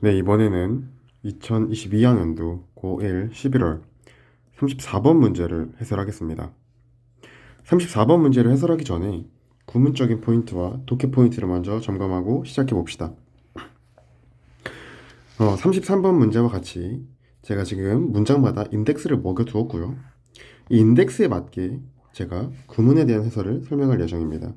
네, 이번에는 2022학년도 고1 11월 34번 문제를 해설하겠습니다. 34번 문제를 해설하기 전에 구문적인 포인트와 독해 포인트를 먼저 점검하고 시작해 봅시다. 33번 문제와 같이 제가 지금 문장마다 인덱스를 먹여 두었고요. 이 인덱스에 맞게 제가 구문에 대한 해설을 설명할 예정입니다.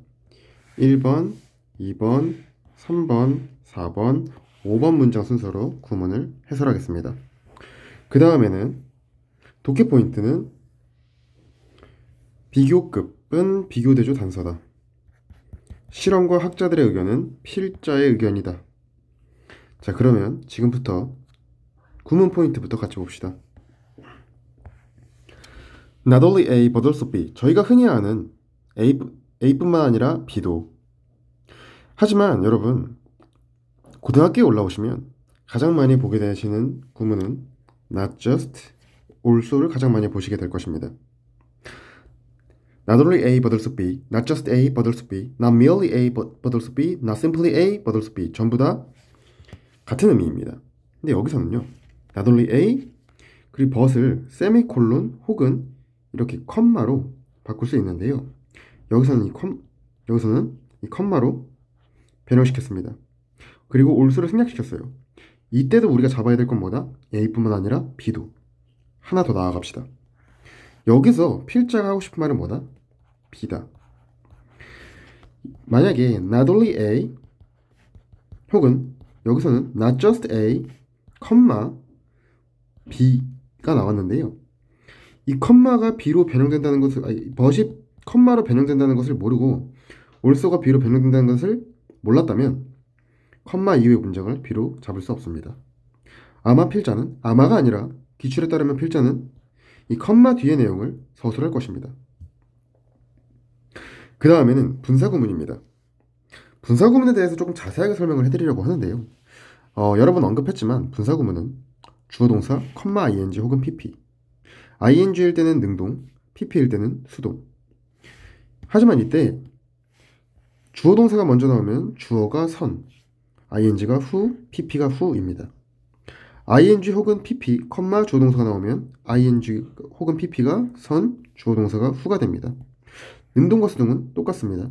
1번, 2번, 3번, 4번, 5번 문장 순서로 구문을 해설하겠습니다. 그 다음에는 독해 포인트는 비교급은 비교대조 단서다. 실험과 학자들의 의견은 필자의 의견이다. 자, 그러면 지금부터 구문 포인트부터 같이 봅시다. Not only A but also B. 저희가 흔히 아는 A뿐만 아니라 B도. 하지만 여러분, 고등학교에 올라오시면 가장 많이 보게 되시는 구문은 not just, also를 가장 많이 보시게 될 것입니다. Not only A but also B, not just A but also B, not merely A but also B, not simply A but also B. 전부 다 같은 의미입니다. 근데 여기서는요, not only A 그리고 but을 세미콜론 혹은 이렇게 컴마로 바꿀 수 있는데요. 여기서는 이 컴마로 변형시켰습니다. 그리고 올수를 생략시켰어요. 이때도 우리가 잡아야 될 건 뭐다? A뿐만 아니라 B도. 하나 더 나아갑시다. 여기서 필자가 하고 싶은 말은 뭐다? B다. 만약에 not only A 혹은 여기서는 not just A, B가 나왔는데요. 이 컴마가 B로 변형된다는 것을, 버시 컴마로 변형된다는 것을 모르고 올소가 B로 변형된다는 것을 몰랐다면 컴마 이후의 문장을 B로 잡을 수 없습니다. 아마가 아니라 기출에 따르면 필자는 이 컴마 뒤의 내용을 서술할 것입니다. 그 다음에는 분사구문입니다. 분사구문에 대해서 조금 자세하게 설명을 해드리려고 하는데요. 여러 번 언급했지만 분사구문은 주어동사, ing 혹은 pp. ing일 때는 능동, pp일 때는 수동. 하지만 이때 주어동사가 먼저 나오면 주어가 선, ing가 후, pp가 후입니다. ing 혹은 pp, 주어동사가 나오면 ing 혹은 pp가 선, 주어동사가 후가 됩니다. 능동과 수동은 똑같습니다.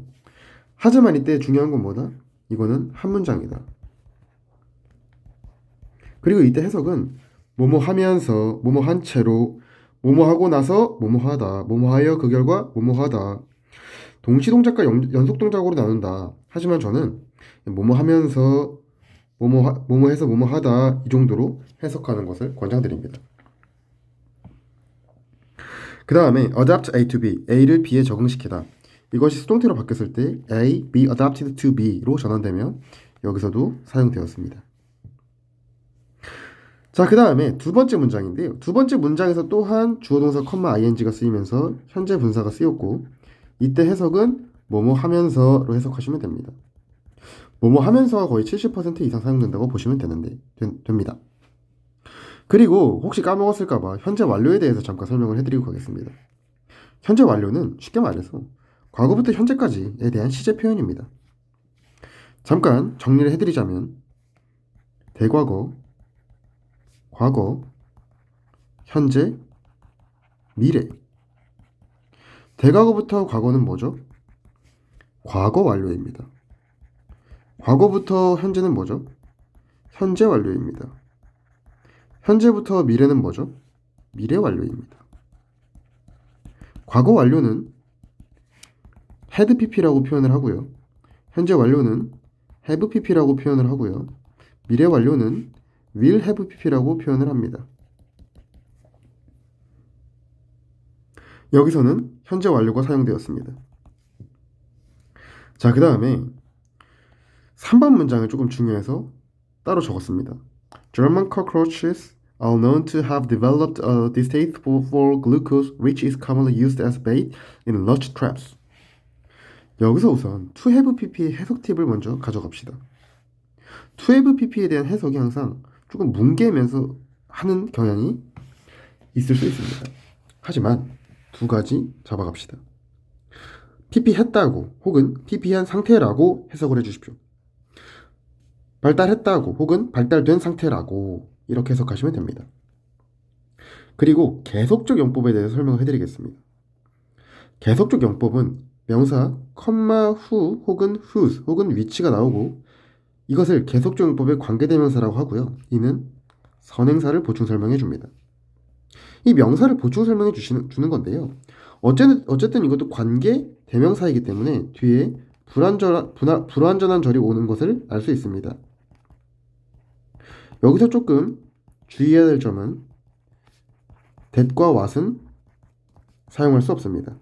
하지만 이때 중요한 건 뭐다? 이거는 한 문장이다. 그리고 이때 해석은 뭐뭐 하면서, 뭐뭐 한 채로, 뭐뭐 하고 나서, 뭐뭐 하다, 뭐뭐 하여 그 결과, 뭐뭐 하다. 동시동작과 연속동작으로 나눈다. 하지만 저는 뭐뭐 하면서, 뭐뭐 해서 뭐뭐 하다 이 정도로 해석하는 것을 권장드립니다. 그 다음에 adapt A to B, A를 B에 적응시키다. 이것이 수동태로 바뀌었을 때 A, be adapted to B로 전환되면 여기서도 사용되었습니다. 자, 그 다음에 두 번째 문장인데요. 두 번째 문장에서 또한 주어동사 ing가 쓰이면서 현재 분사가 쓰였고 이때 해석은 뭐뭐 하면서로 해석하시면 됩니다. 뭐뭐 하면서가 거의 70% 이상 사용된다고 보시면 됩니다. 그리고 혹시 까먹었을까봐 현재 완료에 대해서 잠깐 설명을 해드리고 가겠습니다. 현재 완료는 쉽게 말해서 과거부터 현재까지에 대한 시제 표현입니다. 잠깐 정리를 해드리자면 대과거, 과거, 현재, 미래. 대과거부터 과거는 뭐죠? 과거 완료입니다. 과거부터 현재는 뭐죠? 현재 완료입니다. 현재부터 미래는 뭐죠? 미래 완료입니다. 과거 완료는 had pp라고 표현을 하고요. 현재 완료는 have pp라고 표현을 하고요. 미래 완료는 will have pp라고 표현을 합니다. 여기서는 현재 완료가 사용되었습니다. 자, 그 다음에 3번 문장을 조금 중요해서 따로 적었습니다. German cockroaches are known to have developed a distaste for glucose, which is commonly used as bait in luge traps. 여기서 우선 to have pp의 해석 팁을 먼저 가져갑시다. to have pp에 대한 해석이 항상 조금 뭉개면서 하는 경향이 있을 수 있습니다. 하지만 두 가지 잡아갑시다. pp 했다고 혹은 pp 한 상태라고 해석을 해주십시오. 발달했다고 혹은 발달된 상태라고 이렇게 해석하시면 됩니다. 그리고 계속적 용법에 대해서 설명을 해드리겠습니다. 계속적 용법은 명사, 컴마, 후 혹은 whose 혹은 which가 나오고 이것을 계속적 용법의 관계대명사라고 하고요. 이는 선행사를 보충 설명해 줍니다. 이 명사를 보충 설명해 주는 건데요. 어쨌든 이것도 관계 대명사이기 때문에 뒤에 불완전한 절이 오는 것을 알 수 있습니다. 여기서 조금 주의해야 될 점은 that과 what은 사용할 수 없습니다.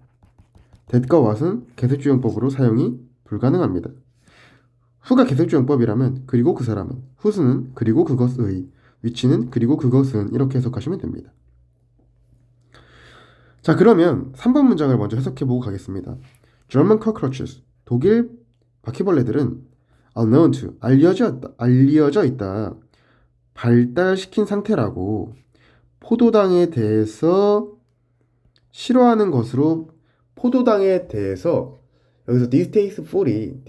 that과 what은 계속주용법으로 사용이 불가능합니다. who가 계속주용법이라면 그리고 그 사람은, whose는 그리고 그것의, which는 그리고 그것은 이렇게 해석하시면 됩니다. 자, 그러면 3번 문장을 먼저 해석해보고 가겠습니다. German cockroaches, 독일 바퀴벌레들은 are known to, 알려져 있다. 발달시킨 상태라고 포도당에 대해서 싫어하는 것으로 포도당에 대해서 여기서 distasteful이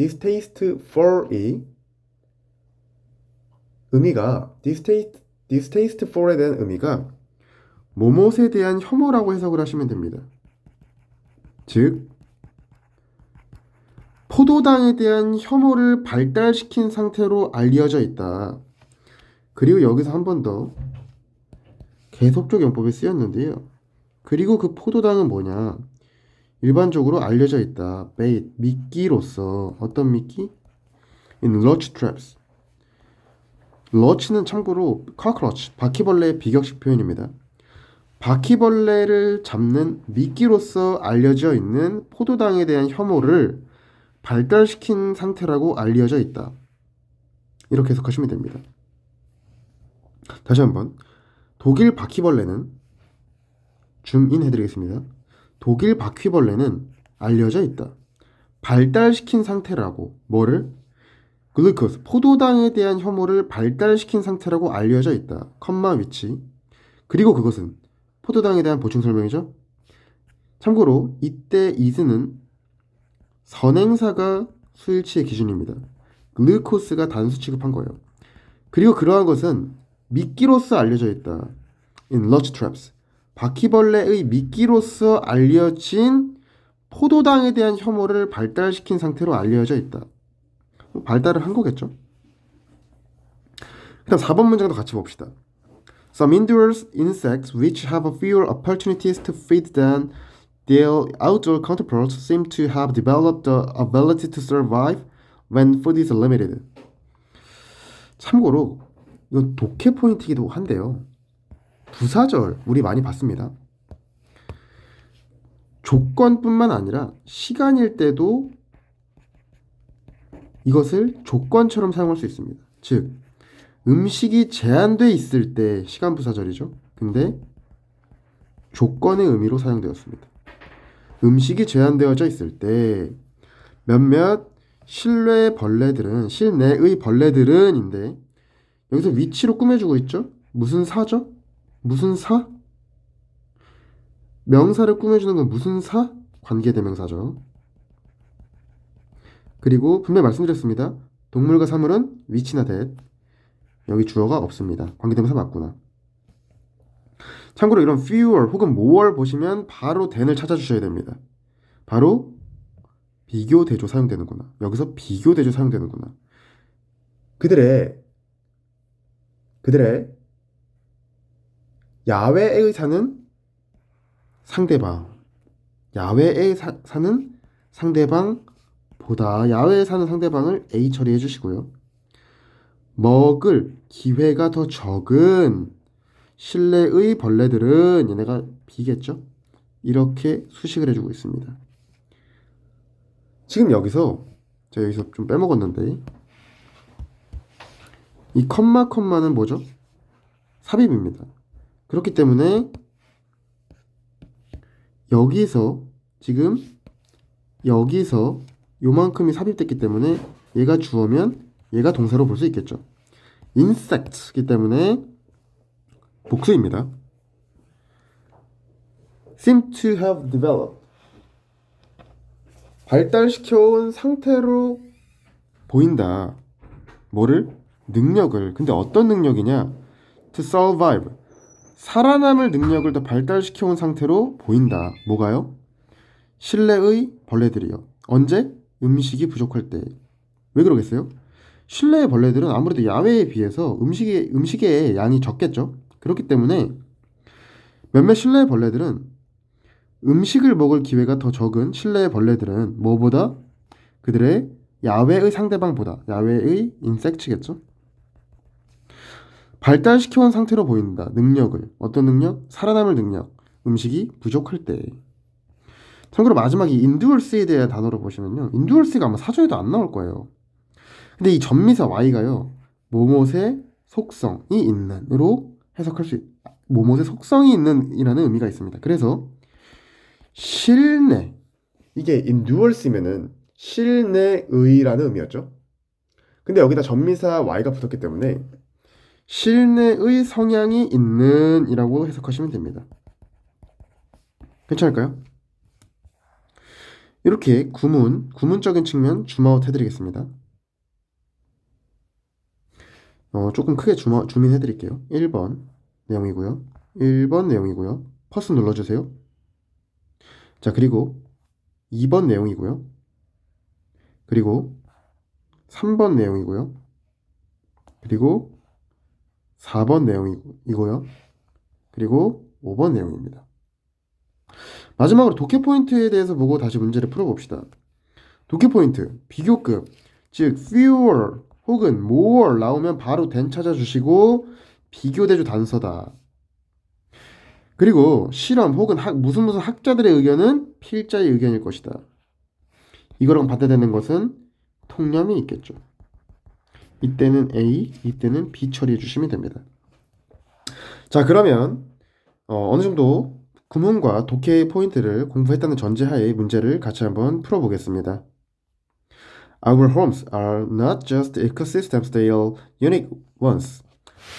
의미가 distasteful에 대한 의미가 뭐뭇에 대한 혐오라고 해석을 하시면 됩니다. 즉 포도당에 대한 혐오를 발달시킨 상태로 알려져 있다. 그리고 여기서 한 번 더 계속적 용법이 쓰였는데요. 그리고 그 포도당은 뭐냐? 일반적으로 알려져 있다. bait, 미끼로서 어떤 미끼? in lurch traps. lurch는 참고로 cockroach, 바퀴벌레의 비격식 표현입니다. 바퀴벌레를 잡는 미끼로서 알려져 있는 포도당에 대한 혐오를 발달시킨 상태라고 알려져 있다. 이렇게 해석하시면 됩니다. 다시 한번 독일 바퀴벌레는 줌인 해드리겠습니다. 독일 바퀴벌레는 알려져 있다. 발달시킨 상태라고 뭐를? 글루코스, 포도당에 대한 혐오를 발달시킨 상태라고 알려져 있다. 컴마 위치. 그리고 그것은 포도당에 대한 보충 설명이죠. 참고로 이때 is는 선행사가 수일치의 기준입니다. 글루코스가 단수 취급한 거예요. 그리고 그러한 것은 미끼로서 알려져 있다. in lurch traps. 바퀴벌레의 미끼로서 알려진 포도당에 대한 혐오를 발달시킨 상태로 알려져 있다. 발달을 한 거겠죠. 그다음 4번 문장도 같이 봅시다. Some indoor insects which have fewer opportunities to feed than their outdoor counterparts seem to have developed the ability to survive when food is limited. 참고로 이건 독해 포인트이기도 한데요. 부사절 우리 많이 봤습니다. 조건뿐만 아니라 시간일 때도 이것을 조건처럼 사용할 수 있습니다. 즉 음식이 제한돼 있을 때 시간 부사절이죠. 근데 조건의 의미로 사용되었습니다. 음식이 제한되어져 있을 때 몇몇 실내의 벌레들은인데 여기서 위치로 꾸며주고 있죠. 무슨 사죠? 무슨 사? 명사를 꾸며주는 건 무슨 사? 관계대명사죠. 그리고 분명히 말씀드렸습니다. 동물과 사물은 위치나 that. 여기 주어가 없습니다. 관계대명사 맞구나. 참고로 이런 fewer 혹은 more 보시면 바로 than을 찾아주셔야 됩니다. 바로 비교대조 사용되는구나. 여기서 비교대조 사용되는구나. 그들의 야외에 사는 상대방. 야외에 사는 상대방보다 야외에 사는 상대방을 A 처리해 주시고요. 먹을 기회가 더 적은 실내의 벌레들은 얘네가 B겠죠? 이렇게 수식을 해주고 있습니다. 지금 여기서 제가 여기서 좀 빼먹었는데 이 컴마는 뭐죠? 삽입입니다. 그렇기 때문에 여기서 요만큼이 삽입됐기 때문에 얘가 주어면 얘가 동사로 볼 수 있겠죠. insect이기 때문에 복수입니다. seem to have developed. 발달시켜온 상태로 보인다. 뭐를? 능력을, 근데 어떤 능력이냐? To survive, 살아남을 능력을 더 발달시켜온 상태로 보인다. 뭐가요? 실내의 벌레들이요. 언제? 음식이 부족할 때. 왜 그러겠어요? 실내의 벌레들은 아무래도 야외에 비해서 음식의 양이 적겠죠. 그렇기 때문에 몇몇 실내의 벌레들은 음식을 먹을 기회가 더 적은 실내의 벌레들은 뭐보다 그들의 야외의 상대방보다, 야외의 인섹트겠죠. 발달시켜온 상태로 보인다. 능력을. 어떤 능력? 살아남을 능력. 음식이 부족할 때. 참고로 마지막에 인듀얼스에 대한 단어로 보시면요, 인듀얼스가 아마 사전에도 안 나올 거예요. 근데 이 전미사 Y가요, 모못의 속성이 있는으로 해석할 수 모못의 속성이 있는 이라는 의미가 있습니다. 그래서 실내, 이게 인듀얼스면은 실내의라는 의미였죠. 근데 여기다 전미사 Y가 붙었기 때문에 실내의 성향이 있는 이라고 해석하시면 됩니다. 괜찮을까요? 이렇게 구문적인 측면 줌아웃 해드리겠습니다. 조금 크게 줌인 해드릴게요. 1번 내용이고요. 1번 내용이고요. 퍼스 눌러주세요. 자, 그리고 2번 내용이고요. 그리고 3번 내용이고요. 그리고 4번 내용이고요. 그리고 5번 내용입니다. 마지막으로 독해 포인트에 대해서 보고 다시 문제를 풀어봅시다. 독해 포인트, 비교급, 즉 fewer 혹은 more 나오면 바로 then 찾아주시고 비교대조 단서다. 그리고 실험 혹은 무슨 학자들의 의견은 필자의 의견일 것이다. 이거랑 반대되는 것은 통념이 있겠죠. 이때는 A, 이때는 B 처리해 주시면 됩니다. 자, 그러면 어느 정도 구문과 독해의 포인트를 공부했다는 전제하에 문제를 같이 한번 풀어보겠습니다. Our homes are not just ecosystems, they are unique ones.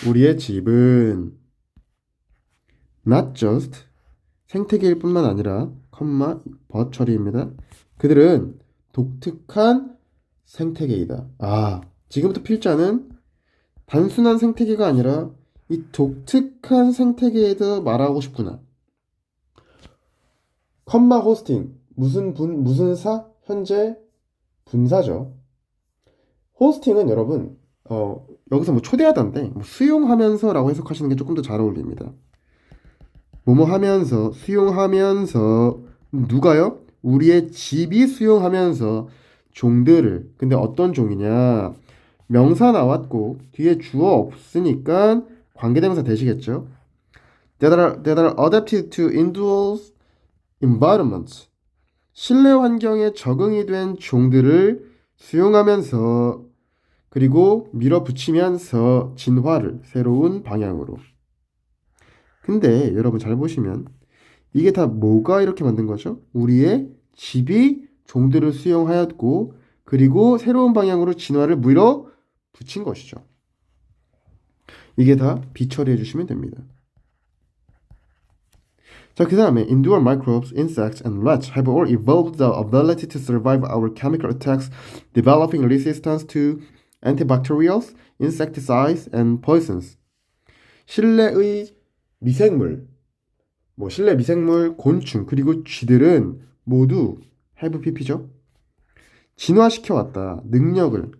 우리의 집은 not just 생태계일 뿐만 아니라 but 처리입니다. 그들은 독특한 생태계이다. 지금부터 필자는 단순한 생태계가 아니라 이 독특한 생태계에 대해 말하고 싶구나. 호스팅, 무슨 사? 현재 분사죠. 호스팅은 여러분 여기서 뭐 초대하다인데 수용하면서라고 해석하시는 게 조금 더 잘 어울립니다. 뭐뭐 하면서, 수용하면서, 누가요? 우리의 집이 수용하면서 종들을. 근데 어떤 종이냐? 명사 나왔고 뒤에 주어 없으니까 관계대명사 되시겠죠? that are adapted to indoors environments. 실내 환경에 적응이 된 종들을 수용하면서 그리고 밀어붙이면서 진화를 새로운 방향으로. 근데 여러분 잘 보시면 이게 다 뭐가 이렇게 만든 거죠? 우리의 집이 종들을 수용하였고 그리고 새로운 방향으로 진화를 밀어붙인 것이죠. 이게 다 비처리해 주시면 됩니다. 자, 그 다음에 endure microbes, insects, and rats have all evolved the ability to survive our chemical attacks, developing resistance to antibacterials, insecticides, and poisons. 실내의 미생물, 실내 미생물, 곤충, 그리고 쥐들은 모두 have pp죠. 진화시켜왔다. 능력을.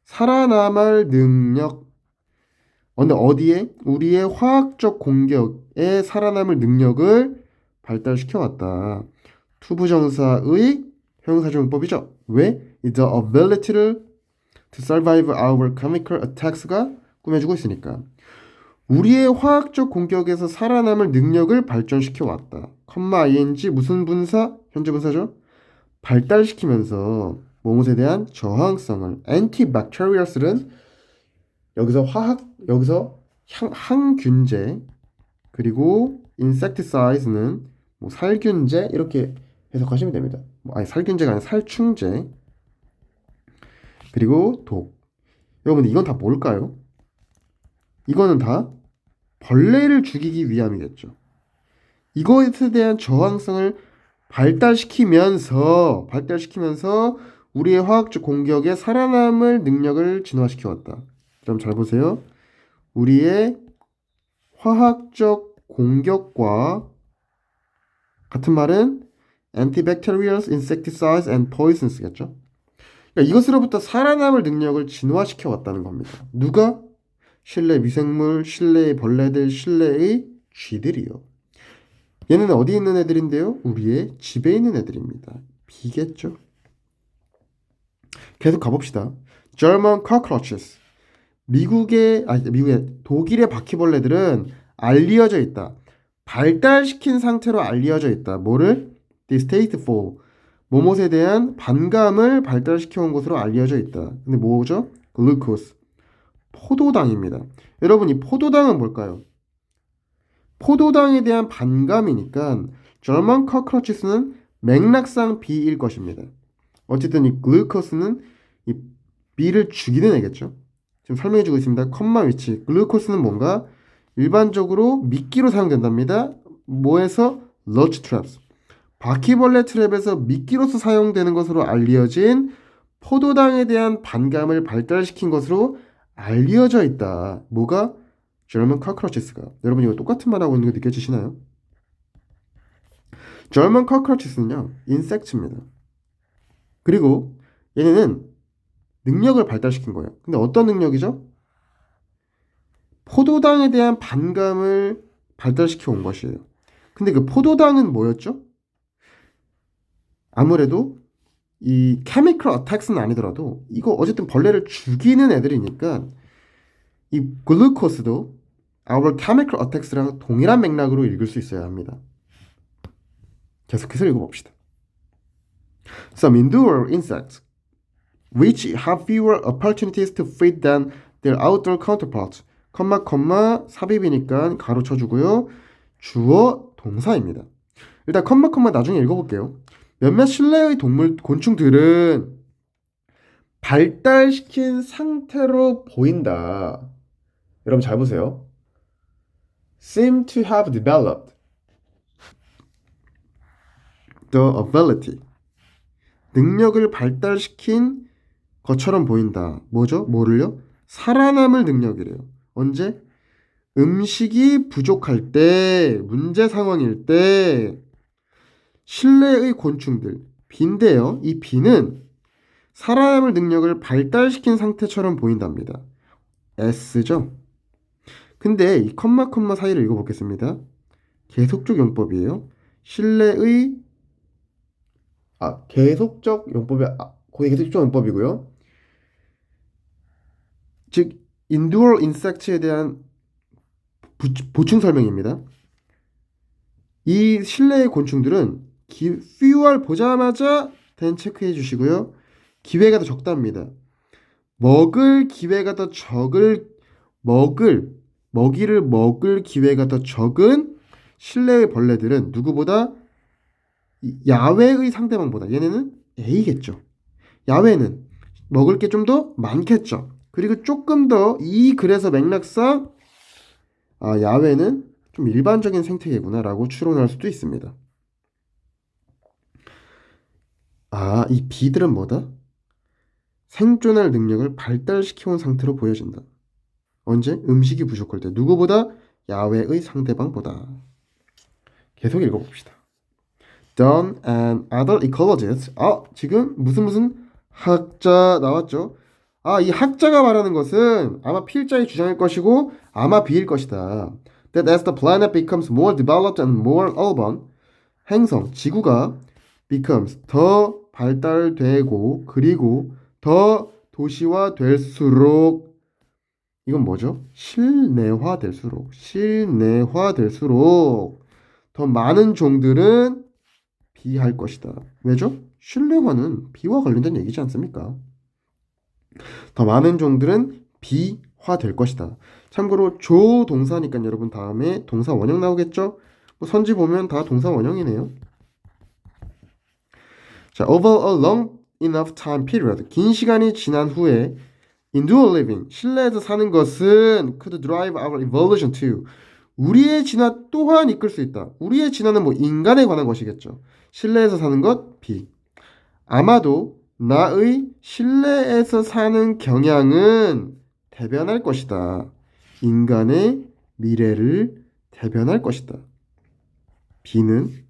살아남을 능력. 근데 어디에? 우리의 화학적 공격에 살아남을 능력을 발달시켜왔다. 투부정사의 형용사조용법이죠. 왜? The ability to survive our chemical attacks가 꾸며주고 있으니까. 우리의 화학적 공격에서 살아남을 능력을 발전시켜왔다. ing 무슨 분사? 현재 분사죠. 발달시키면서 뭐뭇에 대한 저항성을 antibacterials는 여기서 항균제 그리고 insecticides는 살균제 이렇게 해석하시면 됩니다. 살균제가 아니라 살충제 그리고 독. 여러분 이건 다 뭘까요? 이거는 다 벌레를 죽이기 위함이겠죠. 이것에 대한 저항성을 발달시키면서 우리의 화학적 공격에 살아남을 능력을 진화시켜왔다. 그럼 잘 보세요. 우리의 화학적 공격과 같은 말은 antibacterials, insecticides and poisons겠죠. 그러니까 이것으로부터 살아남을 능력을 진화시켜 왔다는 겁니다. 누가? 실내 미생물, 실내의 벌레들, 실내의 쥐들이요. 얘는 어디 있는 애들인데요? 우리의 집에 있는 애들입니다. 비겠죠. 계속 가봅시다. German cockroaches. 미국의 독일의 바퀴벌레들은 알려져 있다. 발달시킨 상태로 알려져 있다. 뭐를? distasteful. 뭐뭇에 대한 반감을 발달시켜 온 것으로 알려져 있다. 근데 뭐죠? 글루코스. 포도당입니다. 여러분, 이 포도당은 뭘까요? 포도당에 대한 반감이니까 German cockroaches는 맥락상 B일 것입니다. 어쨌든 이 글루코스는 이 B를 죽이는 애겠죠. 지금 설명해주고 있습니다. 컴마 위치. 글루코스는 뭔가 일반적으로 미끼로 사용된답니다. 뭐에서? 러치 트랩스. 바퀴벌레 트랩에서 미끼로서 사용되는 것으로 알려진 포도당에 대한 반감을 발달시킨 것으로 알려져 있다. 뭐가? German cockroaches가. 여러분 이거 똑같은 말하고 있는 거 느껴지시나요? German cockroaches는요, 인섹트입니다. 그리고 얘네는 능력을 발달시킨 거예요. 근데 어떤 능력이죠? 포도당에 대한 반감을 발달시켜 온 것이에요. 근데 그 포도당은 뭐였죠? 아무래도 이 chemical attacks는 아니더라도 이거 어쨌든 벌레를 죽이는 애들이니까 이 글루코스도 our chemical attacks랑 동일한 맥락으로 읽을 수 있어야 합니다. 계속해서 읽어봅시다. Some endure insects which have fewer opportunities to feed than their outdoor counterparts. 삽입이니까 가로 쳐주고요. 주어 동사입니다. 일단 컴마 나중에 읽어볼게요. 몇몇 실내의 동물, 곤충들은 발달시킨 상태로 보인다. 여러분 잘 보세요. seem to have developed the ability. 능력을 발달시킨 것처럼 보인다. 뭐죠? 뭐를요? 살아남을 능력이래요. 언제? 음식이 부족할 때, 문제 상황일 때, 실내의 곤충들, 비인데요. 이 비는 살아남을 능력을 발달시킨 상태처럼 보인답니다. S죠? 근데 이 컴마 사이를 읽어보겠습니다. 계속적 용법이에요. 실내의 계속적 용법이 거의 계속적 용법이고요. 즉 endure insect에 대한 보충 설명입니다. 이 실내의 곤충들은 fewer 보자마자 된 체크해 주시고요. 기회가 더 적답니다. 먹이를 먹을 기회가 더 적은 실내의 벌레들은 누구보다 야외의 상대방보다 얘네는 A겠죠. 야외는 먹을 게 좀 더 많겠죠. 그리고 조금 더 이 글에서 맥락상 야외는 좀 일반적인 생태계구나라고 추론할 수도 있습니다. 이 비들은 뭐다? 생존할 능력을 발달시켜온 상태로 보여진다. 언제? 음식이 부족할 때. 누구보다? 야외의 상대방보다. 계속 읽어봅시다. Dunn and other ecologists. 지금 무슨 학자 나왔죠? 이 학자가 말하는 것은 아마 필자의 주장일 것이고 아마 비일 것이다. That as the planet becomes more developed and more urban, 행성, 지구가 becomes 더 발달되고 그리고 더 도시화될수록 이건 뭐죠? 실내화될수록 더 많은 종들은 비할 것이다. 왜죠? 실내화는 비와 관련된 얘기지 않습니까? 더 많은 종들은 비화될 것이다. 참고로 조동사니까 여러분 다음에 동사 원형 나오겠죠? 선지 보면 다 동사 원형이네요. 자, over a long enough time period. 긴 시간이 지난 후에 endure living. 실내에서 사는 것은 could drive our evolution too. 우리의 진화 또한 이끌 수 있다. 우리의 진화는 인간에 관한 것이겠죠. 실내에서 사는 것 B. 아마도 나의 실내에서 사는 경향은 대변할 것이다. 인간의 미래를 대변할 것이다. B는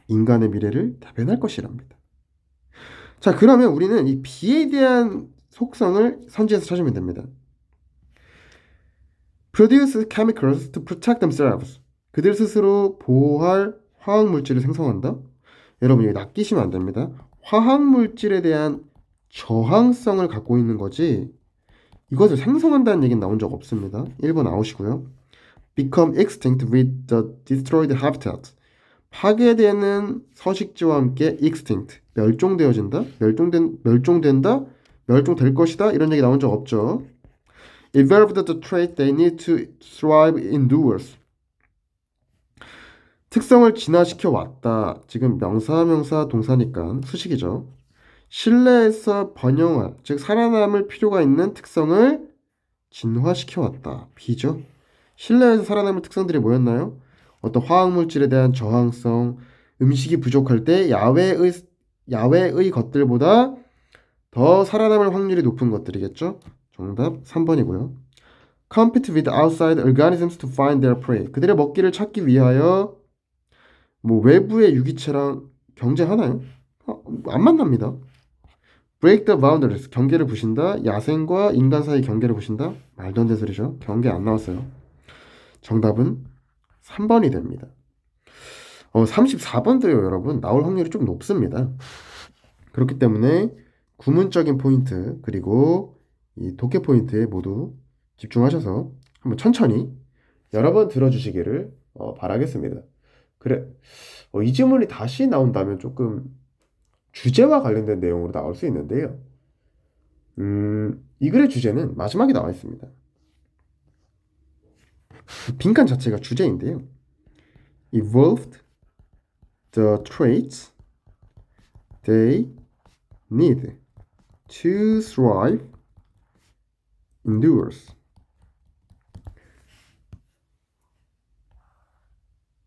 인간의 미래를 대변할 것이랍니다. 자, 그러면 우리는 이 B에 대한 속성을 선지에서 찾으면 됩니다. Produce chemicals to protect themselves. 그들 스스로 보호할 화학물질을 생성한다. 여러분 여기 낚이시면 안 됩니다. 화학물질에 대한 저항성을 갖고 있는 거지 이것을 생성한다는 얘기는 나온 적 없습니다. 1번 아웃이고요. Become extinct with the destroyed habitat. 파괴되는 서식지와 함께 extinct, 멸종되어진다, 멸종된다, 멸종될 것이다 이런 얘기 나온 적 없죠. Evolved the trait they need to thrive indoors. 특성을 진화시켜 왔다. 지금 명사 동사니까 수식이죠. 실내에서 번영할, 즉 살아남을 필요가 있는 특성을 진화시켜 왔다. B죠. 실내에서 살아남을 특성들이 뭐였나요? 어떤 화학물질에 대한 저항성, 음식이 부족할 때 야외의 것들보다 더 살아남을 확률이 높은 것들이겠죠? 정답 3번이고요. Compete with outside organisms to find their prey. 그들의 먹기를 찾기 위하여 뭐 외부의 유기체랑 경쟁하나요? 안 만납니다. Break the boundaries. 경계를 부신다. 야생과 인간 사이 경계를 부신다. 말도 안 되는 소리죠. 경계 안 나왔어요. 정답은 3번이 됩니다. 34번도요, 여러분. 나올 확률이 좀 높습니다. 그렇기 때문에 구문적인 포인트 그리고 이 독해 포인트에 모두 집중하셔서 한번 천천히 여러 번 들어주시기를 바라겠습니다. 그래, 이 질문이 다시 나온다면 조금 주제와 관련된 내용으로 나올 수 있는데요. 이 글의 주제는 마지막에 나와 있습니다. 빈칸 자체가 주제인데요. Evolved the traits they need to thrive indoors.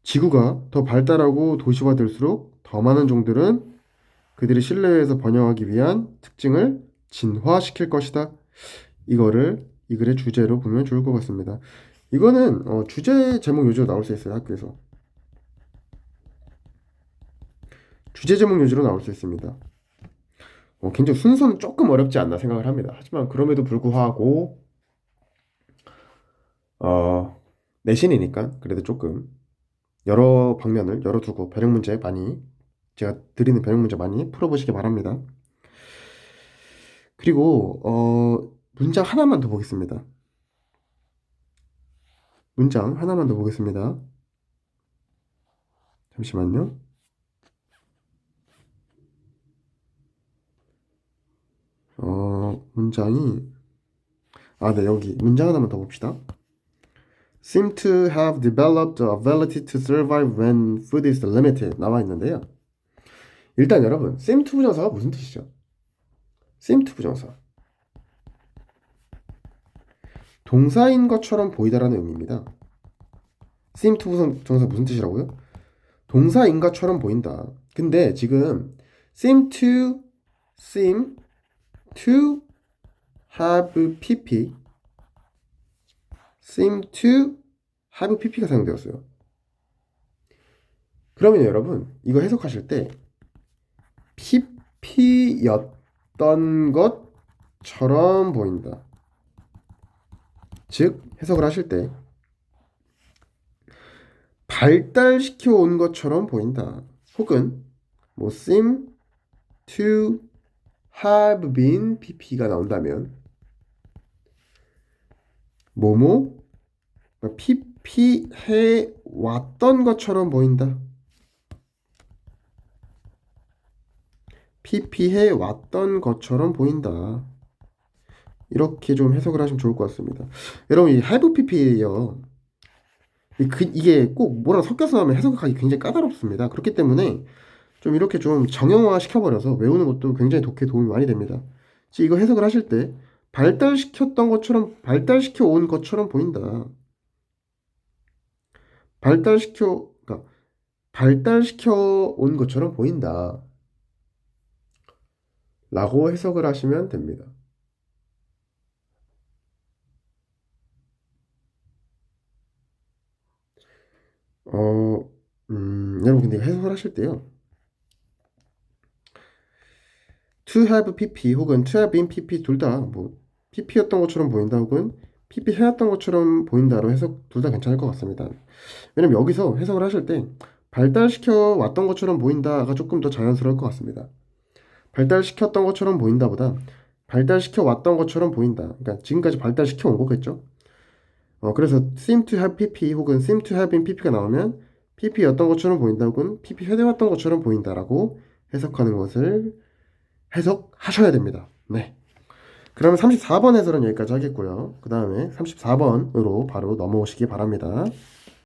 지구가 더 발달하고 도시화될수록 더 많은 종들은 그들이 실내에서 번영하기 위한 특징을 진화시킬 것이다. 이거를 이 글의 주제로 보면 좋을 것 같습니다. 이거는 주제 제목 요지로 나올 수 있어요. 학교에서. 주제 제목 요지로 나올 수 있습니다. 굉장히 순서는 조금 어렵지 않나 생각을 합니다. 하지만 그럼에도 불구하고 내신이니까 그래도 조금 여러 방면을 열어두고 변형 문제 많이 제가 드리는 변형 문제 많이 풀어보시기 바랍니다. 그리고 문장 하나만 더 보겠습니다. 문장 하나만 더 보겠습니다. 잠시만요. 문장이 네, 여기 문장 하나만 더 봅시다. Seem to have developed the ability to survive when food is limited 나와 있는데요. 일단 여러분, seem to 부정사가 무슨 뜻이죠? seem to 부정사. 동사인 것처럼 보이다라는 의미입니다. seem to 부정사 무슨 뜻이라고요? 동사인 것처럼 보인다. 근데 지금 seem to have pp seem to have pp가 사용되었어요. 그러면 여러분 이거 해석하실 때 pp였던 것처럼 보인다. 즉 해석을 하실 때 발달시켜 온 것처럼 보인다. 혹은 뭐 seem to have been pp가 나온다면 뭐뭐 pp 해 왔던 것처럼 보인다. pp 해 왔던 것처럼 보인다. 이렇게 좀 해석을 하시면 좋을 것 같습니다. 여러분 이 have pp예요. 이게 꼭 뭐랑 섞여서 나오면 해석하기 굉장히 까다롭습니다. 그렇기 때문에 좀 이렇게 좀 정형화 시켜버려서 외우는 것도 굉장히 도움이 많이 됩니다. 이거 해석을 하실 때 발달시켰던 것처럼 발달시켜 온 것처럼 보인다. 그러니까 발달시켜 온 것처럼 보인다. 라고 해석을 하시면 됩니다. 어, 여러분 근데 해석을 하실 때요. to have pp 혹은 to have been pp 둘 다 뭐 pp였던 것처럼 보인다 혹은 pp 해왔던 것처럼 보인다로 해석 둘 다 괜찮을 것 같습니다. 왜냐면 여기서 해석을 하실 때 발달시켜 왔던 것처럼 보인다가 조금 더 자연스러울 것 같습니다. 발달시켰던 것처럼 보인다보다 발달시켜 왔던 것처럼 보인다. 그러니까 지금까지 발달시켜 온 거겠죠. 그래서 seem to have pp 혹은 seem to have been pp가 나오면 pp였던 것처럼 보인다 혹은 pp 해대왔던 것처럼 보인다라고 해석하는 것을 해석하셔야 됩니다. 네. 그러면 34번 해설은 여기까지 하겠고요. 그 다음에 34번으로 바로 넘어오시기 바랍니다.